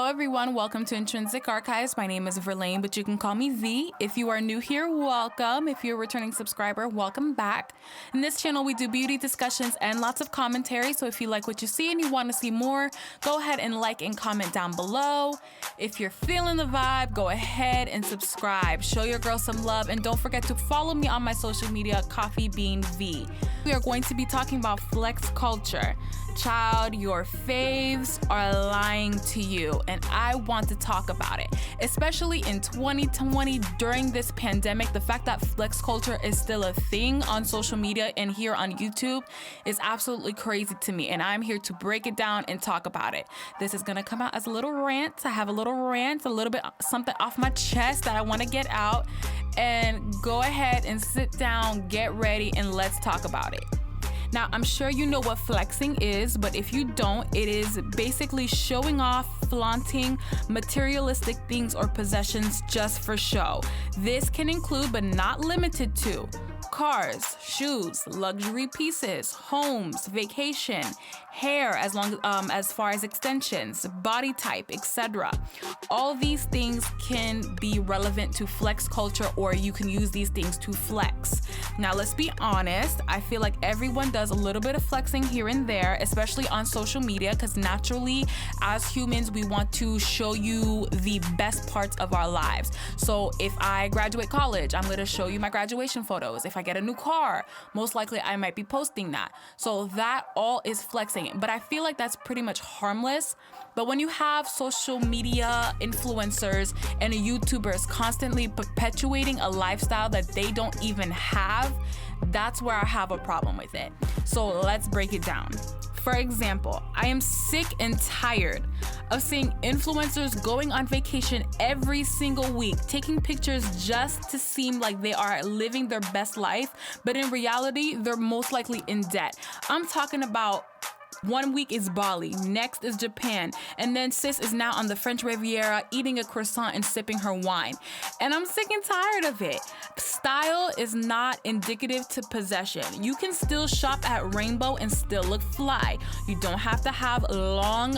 everyone. Welcome to Intrinsic Archives. My name is Verlaine, but you can call me V. If you are new here, welcome. If you're a returning subscriber, welcome back. In this channel, we do beauty discussions and lots of commentary. So if you like what you see and you want to see more, go ahead and like and comment down below. If you're feeling the vibe, go ahead and subscribe. Show your girl some love, and don't forget to follow me on my social media, Coffee Bean V. We are going to be talking about flex culture. Child, your faves are lying to you, and I want to talk about it. Especially in 2020, during this pandemic, the fact that flex culture is still a thing on social media and here on YouTube is absolutely crazy to me, and I'm here to break it down and talk about it. This is gonna come out as a little rant. I have a little rant, a little bit something off my chest that I want to get out, and go ahead and sit down, get ready, and let's talk about it. Now, I'm sure you know what flexing is, but if you don't, it is basically showing off, flaunting materialistic things or possessions just for show. This can include, but not limited to, cars, shoes, luxury pieces, homes, vacation, hair, as far as extensions, body type, etc. All these things can be relevant to flex culture, or you can use these things to flex. Now, let's be honest, I feel like everyone does a little bit of flexing here and there, especially on social media, because naturally, as humans, we want to show you the best parts of our lives. So if I graduate college, I'm gonna show you my graduation photos. If I get a new car, most likely I might be posting that. So that all is flexing. But I feel like that's pretty much harmless. But when you have social media influencers and YouTubers constantly perpetuating a lifestyle that they don't even have, that's where I have a problem with it. So let's break it down. For example, I am sick and tired of seeing influencers going on vacation every single week, taking pictures just to seem like they are living their best life, but in reality, they're most likely in debt. I'm talking about 1 week is Bali, next is Japan, and then sis is now on the French Riviera eating a croissant and sipping her wine. And I'm sick and tired of it. Style is not indicative to possession. You can still shop at Rainbow and still look fly. You don't have to have long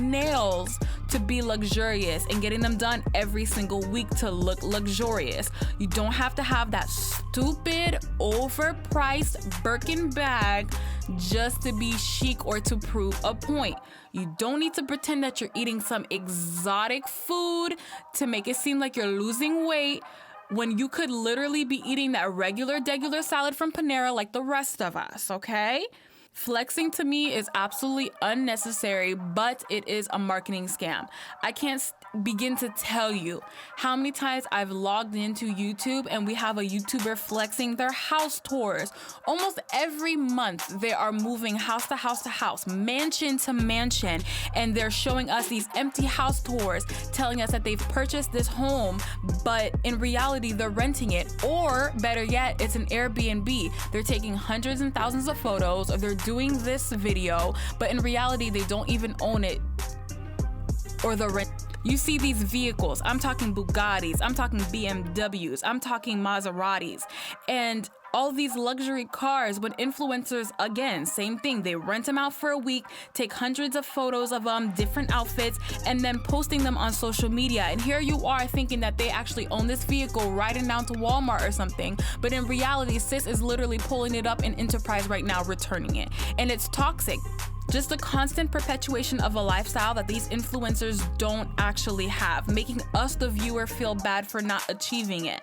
nails to be luxurious and getting them done every single week to look luxurious. You don't have to have that stupid overpriced Birkin bag just to be chic or to prove a point. You don't need to pretend that you're eating some exotic food to make it seem like you're losing weight when you could literally be eating that regular salad from Panera like the rest of us, okay? Flexing to me is absolutely unnecessary, but it is a marketing scam. I can't begin to tell you how many times I've logged into YouTube and we have a YouTuber flexing their house tours. Almost every month they are moving house to house to house, mansion to mansion, and they're showing us these empty house tours, telling us that they've purchased this home, but in reality they're renting it, or better yet, it's an Airbnb. They're taking hundreds and thousands of photos, or they're doing this video, but in reality they don't even own it, or the rent. You see these vehicles, I'm talking Bugattis, I'm talking BMWs, I'm talking Maseratis, and all these luxury cars. When influencers, again, same thing, they rent them out for a week, take hundreds of photos of different outfits, and then posting them on social media. And here you are thinking that they actually own this vehicle, riding down to Walmart or something, but in reality, sis is literally pulling it up in Enterprise right now, returning it. And it's toxic. Just a constant perpetuation of a lifestyle that these influencers don't actually have, making us, the viewer, feel bad for not achieving it.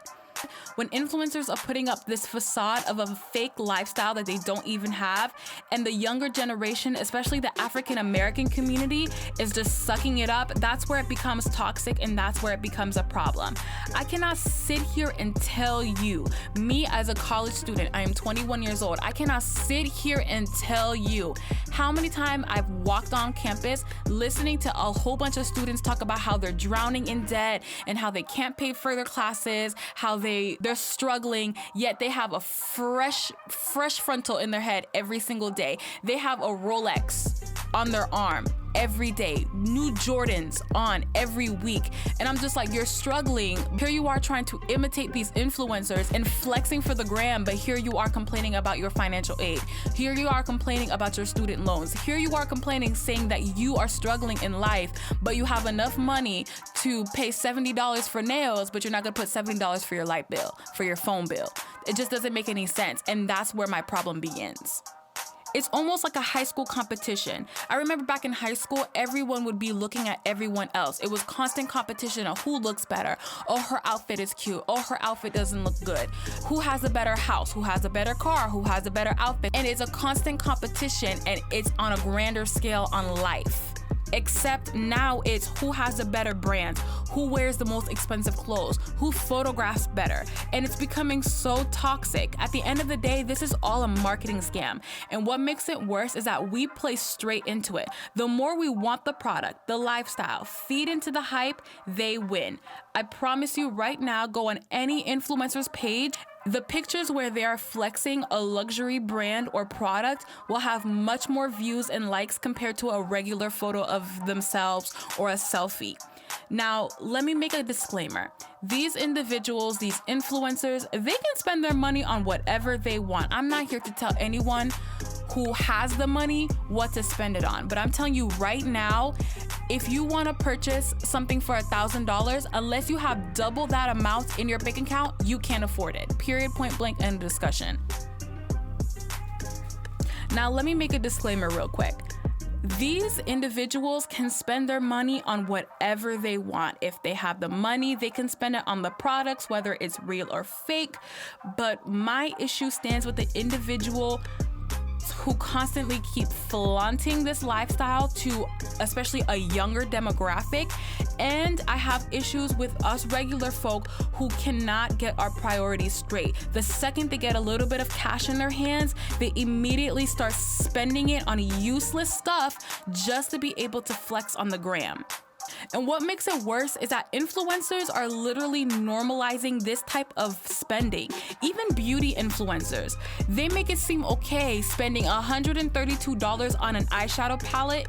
When influencers are putting up this facade of a fake lifestyle that they don't even have, and the younger generation, especially the African American community, is just sucking it up, that's where it becomes toxic, and that's where it becomes a problem. I cannot sit here and tell you, me as a college student, I am 21 years old, I cannot sit here and tell you how many times I've walked on campus listening to a whole bunch of students talk about how they're drowning in debt and how they can't pay for their classes, how they're struggling, yet they have a fresh frontal in their head every single day. They have a Rolex on their arm every day, new Jordans on every week. And I'm just like, you're struggling. Here you are trying to imitate these influencers and flexing for the gram, but here you are complaining about your financial aid. Here you are complaining about your student loans. Here you are complaining, saying that you are struggling in life, but you have enough money to pay $70 for nails, but you're not gonna put $70 for your light bill, for your phone bill. It just doesn't make any sense. And that's where my problem begins. It's almost like a high school competition. I remember back in high school, everyone would be looking at everyone else. It was constant competition of who looks better. Oh, her outfit is cute. Oh, her outfit doesn't look good. Who has a better house? Who has a better car? Who has a better outfit? And it's a constant competition, and it's on a grander scale on life. Except now it's who has a better brand, who wears the most expensive clothes, who photographs better. And it's becoming so toxic. At the end of the day, this is all a marketing scam. And what makes it worse is that we play straight into it. The more we want the product, the lifestyle, feed into the hype, they win. I promise you right now, go on any influencer's page, the pictures where they are flexing a luxury brand or product will have much more views and likes compared to a regular photo of themselves or a selfie. Now, let me make a disclaimer. These individuals, these influencers, they can spend their money on whatever they want. I'm not here to tell anyone who has the money what to spend it on. But I'm telling you right now, if you want to purchase something for $1,000, unless you have double that amount in your bank account, you can't afford it. Period, point blank, end of discussion. Now, let me make a disclaimer real quick. These individuals can spend their money on whatever they want. If they have the money, they can spend it on the products, whether it's real or fake. But my issue stands with the individual who constantly keep flaunting this lifestyle to especially a younger demographic. And I have issues with us regular folk who cannot get our priorities straight. The second they get a little bit of cash in their hands, they immediately start spending it on useless stuff just to be able to flex on the gram. And what makes it worse is that influencers are literally normalizing this type of spending. Even beauty influencers, they make it seem okay spending $132 on an eyeshadow palette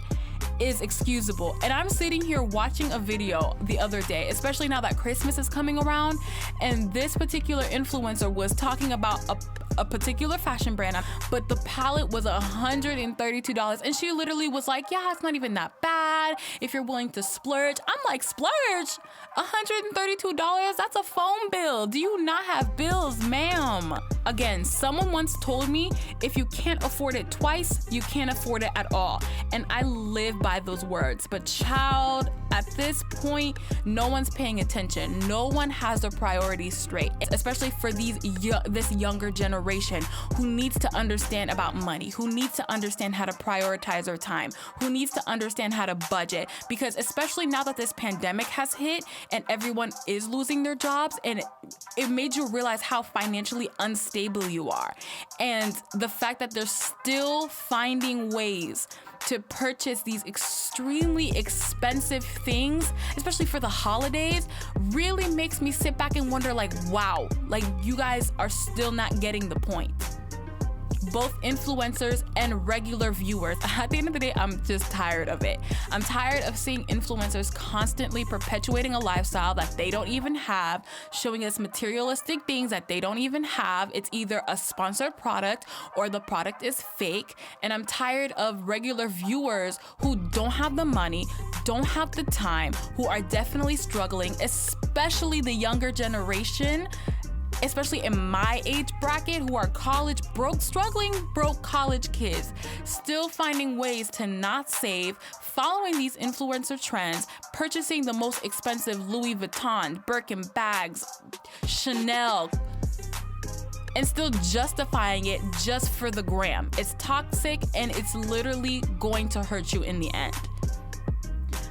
is excusable. And I'm sitting here watching a video the other day, especially now that Christmas is coming around, and this particular influencer was talking about a particular fashion brand, but the palette was $132, and she literally was like, yeah, it's not even that bad if you're willing to splurge. I'm like, splurge? $132? That's a phone bill. Do you not have bills, ma'am? Again, someone once told me, if you can't afford it twice, you can't afford it at all. And I live by those words. But child, at this point, no one's paying attention. No one has their priorities straight, especially for this younger generation who needs to understand about money, who needs to understand how to prioritize their time, who needs to understand how to budget. Because especially now that this pandemic has hit and everyone is losing their jobs, and it made you realize how financially unstable you are. And the fact that they're still finding ways to purchase these extremely expensive things, especially for the holidays, really makes me sit back and wonder, like, wow, like you guys are still not getting the point. Both influencers and regular viewers. At the end of the day, I'm just tired of it. I'm tired of seeing influencers constantly perpetuating a lifestyle that they don't even have, showing us materialistic things that they don't even have. It's either a sponsored product or the product is fake. And I'm tired of regular viewers who don't have the money, don't have the time, who are definitely struggling, especially the younger generation, especially in my age bracket, who are struggling broke college kids, still finding ways to not save, following these influencer trends, purchasing the most expensive Louis Vuitton, Birkin bags, Chanel, and still justifying it just for the gram. It's toxic, and it's literally going to hurt you in the end.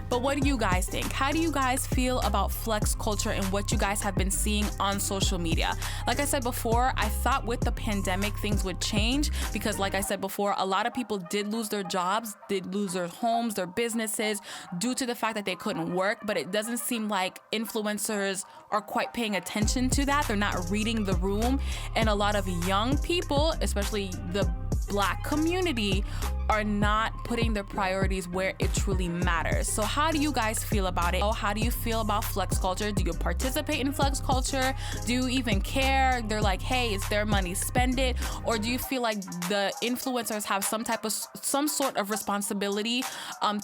But what do you guys think? How do you guys feel about flex culture and what you guys have been seeing on social media? Like I said before, I thought with the pandemic things would change because, like I said before, a lot of people did lose their jobs, did lose their homes, their businesses due to the fact that they couldn't work. But it doesn't seem like influencers are quite paying attention to that. They're not reading the room. And a lot of young people, especially the Black community are not putting their priorities where it truly matters. So how do you guys feel about it? How do you feel about flex culture? Do you participate in flex culture? Do you even care? They're like, hey, it's their money, spend it. Or do you feel like the influencers have some sort of responsibility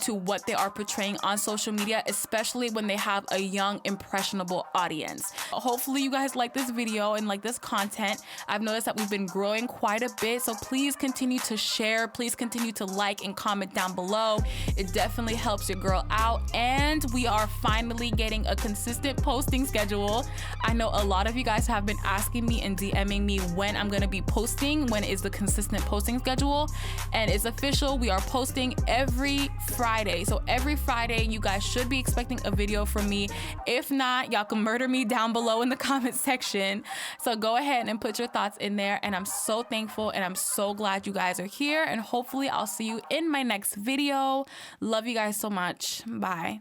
to what they are portraying on social media, especially when they have a young, impressionable audience? Hopefully you guys like this video and like this content. I've noticed that we've been growing quite a bit, so please continue to share. Please continue to like and comment down below. It definitely helps your girl out, and we are finally getting a consistent posting schedule. I know a lot of you guys have been asking me and DMing me when I'm gonna be posting, when is the consistent posting schedule, and it's official. We are posting every Friday. So every Friday you guys should be expecting a video from me. If not, y'all can murder me down below in the comment section. So go ahead and put your thoughts in there, and I'm so thankful and I'm so glad you guys are here, and hopefully I'll see you in my next video. Love you guys so much. Bye.